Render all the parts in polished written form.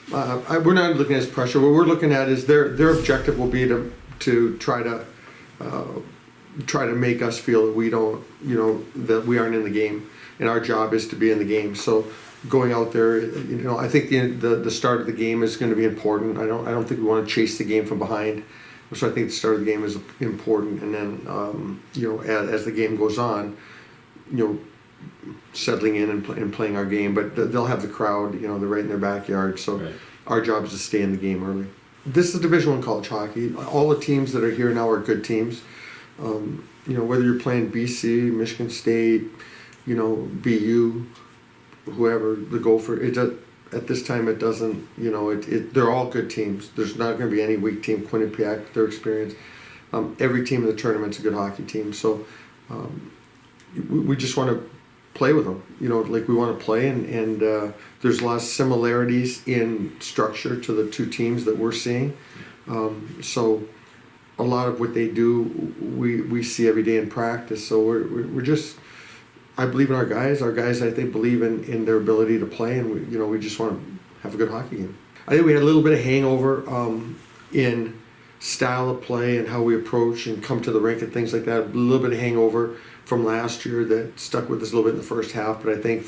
We're not looking at it as pressure. What we're looking at is their objective will be to try to make us feel that we don't, that we aren't in the game, and our job is to be in the game. So going out there, I think the start of the game is going to be important. I don't think we want to chase the game from behind. So I think the start of the game is important, and then as the game goes on, settling in and playing our game. But they'll have the crowd, they're right in their backyard. So right. Our job is to stay in the game early. This is Division I college hockey. All the teams that are here now are good teams. Whether you're playing BC, Michigan State, BU, whoever, the Gopher, at this time it doesn't, they're all good teams. There's not going to be any weak team. Quinnipiac, their experience. Every team in the tournament's a good hockey team. So we just want to play with them. We want to play, and there's a lot of similarities in structure to the two teams that we're seeing. So a lot of what they do, we see every day in practice. So we're just, I believe in our guys. Our guys, I think, believe in their ability to play, and we just want to have a good hockey game. I think we had a little bit of hangover in style of play and how we approach and come to the rink and things like that. A little bit of hangover from last year that stuck with us a little bit in the first half, but I think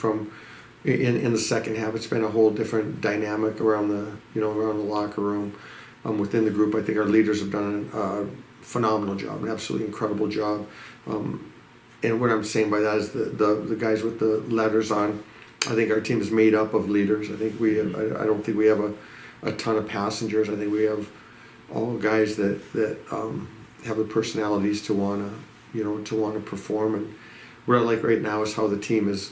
in the second half, it's been a whole different dynamic around the locker room, within the group. I think our leaders have done a phenomenal job, an absolutely incredible job. And what I'm saying by that is the guys with the letters on, I think our team is made up of leaders. I think I don't think we have a ton of passengers. I think we have all guys that have the personalities to want to perform. And what I like right now is how the team has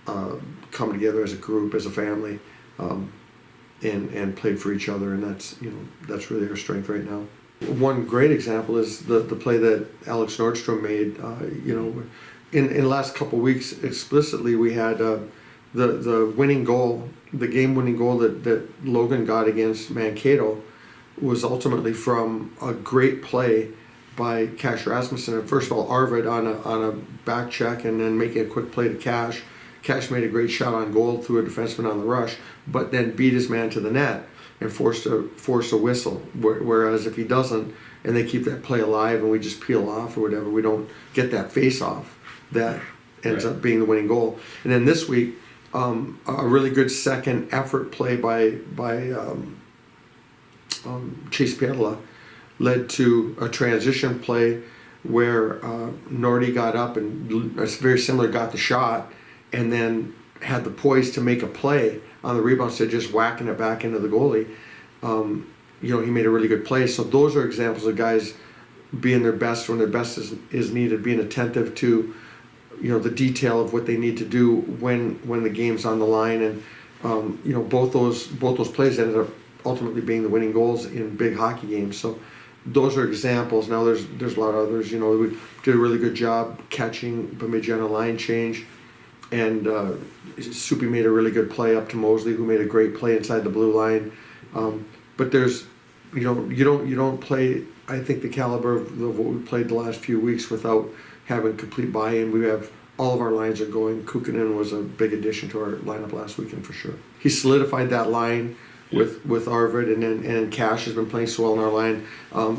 come together as a group, as a family, and played for each other. And that's really our strength right now. One great example is the play that Alex Nordstrom made. In the last couple of weeks, explicitly, we had the winning goal, the game-winning goal that Logan got against Mankato was ultimately from a great play by Cash Rasmussen. And first of all, Arvid on a back check, and then making a quick play to Cash. Cash made a great shot on goal through a defenseman on the rush, but then beat his man to the net and forced a whistle. Whereas if he doesn't, and they keep that play alive, and we just peel off or whatever, we don't get that face off that ends up being the winning goal. And then this week, a really good second effort play by Chase Pietala led to a transition play where Nordy got up and very similar, got the shot, and then had the poise to make a play on the rebound instead of just whacking it back into the goalie. He made a really good play. So those are examples of guys being their best when their best is needed, being attentive to the detail of what they need to do when the game's on the line. And both those plays ended up ultimately being the winning goals in big hockey games. So those are examples. Now there's a lot of others. We did a really good job catching Bemidji on a line change, and Soupy made a really good play up to Mosley, who made a great play inside the blue line. But there's you don't play, I think, the caliber of what we played the last few weeks without having complete buy-in. We have all of our lines are going. Kukkonen was a big addition to our lineup last weekend for sure. He solidified that line with Arvid, and Cash has been playing so well in our line.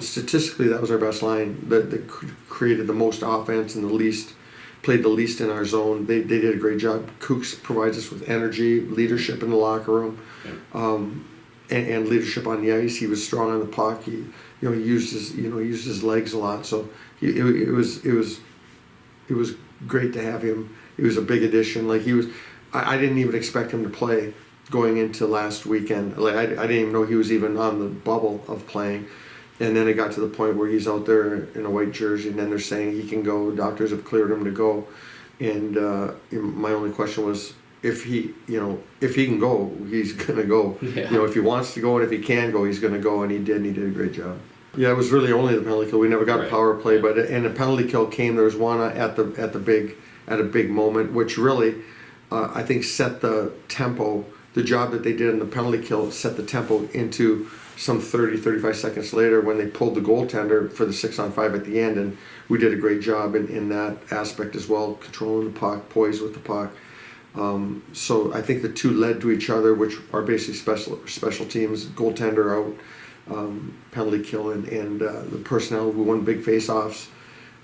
Statistically, that was our best line that created the most offense and played the least in our zone. They did a great job. Kooks provides us with energy, leadership in the locker room, and leadership on the ice. He was strong on the puck. He used his legs a lot. So it was great to have him. He was a big addition. I didn't even expect him to play going into last weekend. I didn't even know he was even on the bubble of playing. And then it got to the point where he's out there in a white jersey, and then they're saying he can go. Doctors have cleared him to go. And my only question was, if he can go, he's gonna go. Yeah. If he wants to go and if he can go, he's gonna go, and he did. And he did a great job. Yeah, it was really only the penalty kill. We never got a power play, but and the penalty kill came. There was one at a big moment, which really I think set the tempo. The job that they did in the penalty kill set the tempo into some 35 seconds later when they pulled the goaltender for the 6-on-5 at the end, and we did a great job in that aspect as well, controlling the puck, poised with the puck. So I think the two led to each other, which are basically special teams, goaltender out, penalty kill, and the personnel who won big face-offs.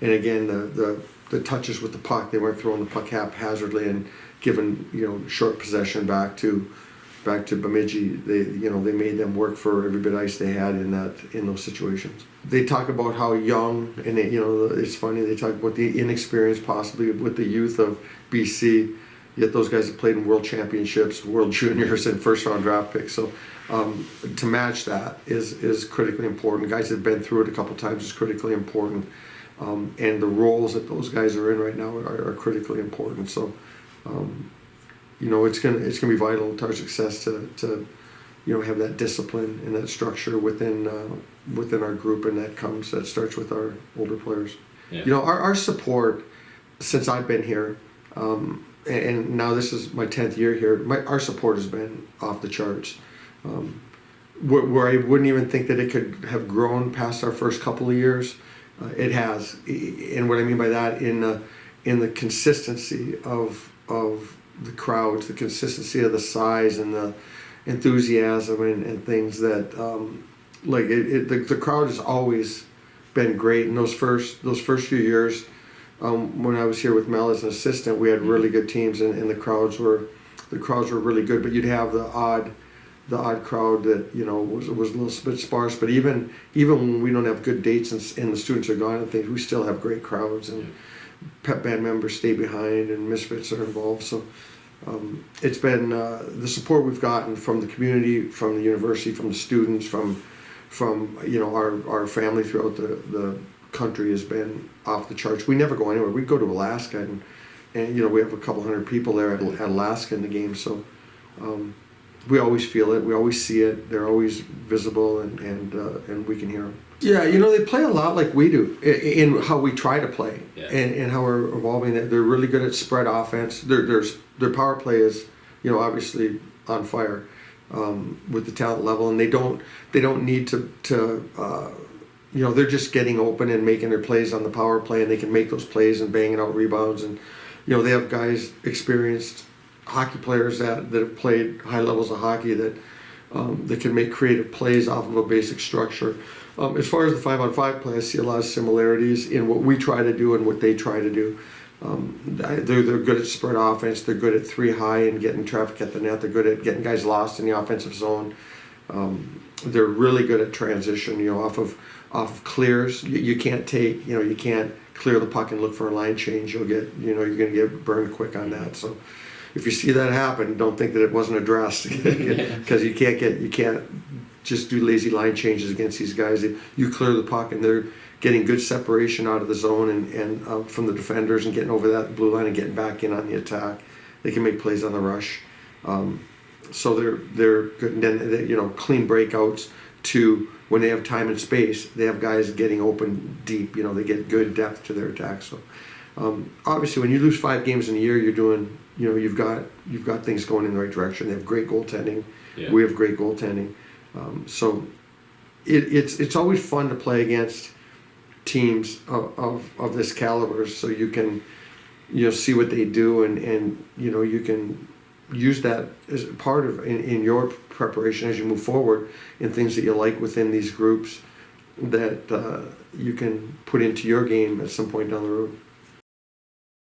And again, the touches with the puck, they weren't throwing the puck haphazardly and giving short possession back to Bemidji. They made them work for every bit of ice they had in those situations. They talk about how young, and it's funny, they talk about the inexperience possibly with the youth of BC, yet those guys have played in world championships, world juniors, and first round draft picks. So to match that is critically important. Guys that have been through it a couple times is critically important. And the roles that those guys are in right now are critically important. So it's gonna be vital to our success to have that discipline and that structure within our group, and that starts with our older players. Yeah. Our support since I've been here, and now this is my 10th year here. Our support has been off the charts. Where I wouldn't even think that it could have grown past our first couple of years, it has. And what I mean by that, in the consistency of the crowds, the consistency of the size and the enthusiasm and things that the crowd has always been great. In those first few years, when I was here with Mel as an assistant, we had really good teams, and the crowds were really good. But you'd have the odd crowd that was a little bit sparse. But even when we don't have good dates and the students are gone and things, we still have great crowds, and pep band members stay behind, and misfits are involved. So it's been the support we've gotten from the community, from the university, from the students, from our family throughout the country has been off the charts. We never go anywhere. We go to Alaska, and we have a couple hundred people there at Alaska in the game. So we always feel it. We always see it. They're always visible, and we can hear them. Yeah, they play a lot like we do in how we try to play, and how we're evolving. They're really good at spread offense. Their power play is, obviously on fire with the talent level, and they don't need to they're just getting open and making their plays on the power play, and they can make those plays and banging out rebounds, and they have guys, experienced hockey players that have played high levels of hockey that can make creative plays off of a basic structure. As far as the 5-on-5 play, I see a lot of similarities in what we try to do and what they try to do. They're good at spread offense. They're good at 3 high and getting traffic at the net. They're good at getting guys lost in the offensive zone. They're really good at transition. Off of clears. You can't you can't clear the puck and look for a line change. You're going to get burned quick on that. So if you see that happen, don't think that it wasn't addressed, because you can't just do lazy line changes against these guys. You clear the puck, and they're getting good separation out of the zone and from the defenders, and getting over that blue line and getting back in on the attack. They can make plays on the rush. So they're good. And then clean breakouts to when they have time and space. They have guys getting open deep. They get good depth to their attack. So obviously, when you lose 5 games in a year, you're doing. You've got things going in the right direction. They have great goaltending. Yeah. We have great goaltending. So it's always fun to play against teams of this caliber, so you can see what they do, and you can use that as part of in your preparation as you move forward, in things that you like within these groups that you can put into your game at some point down the road.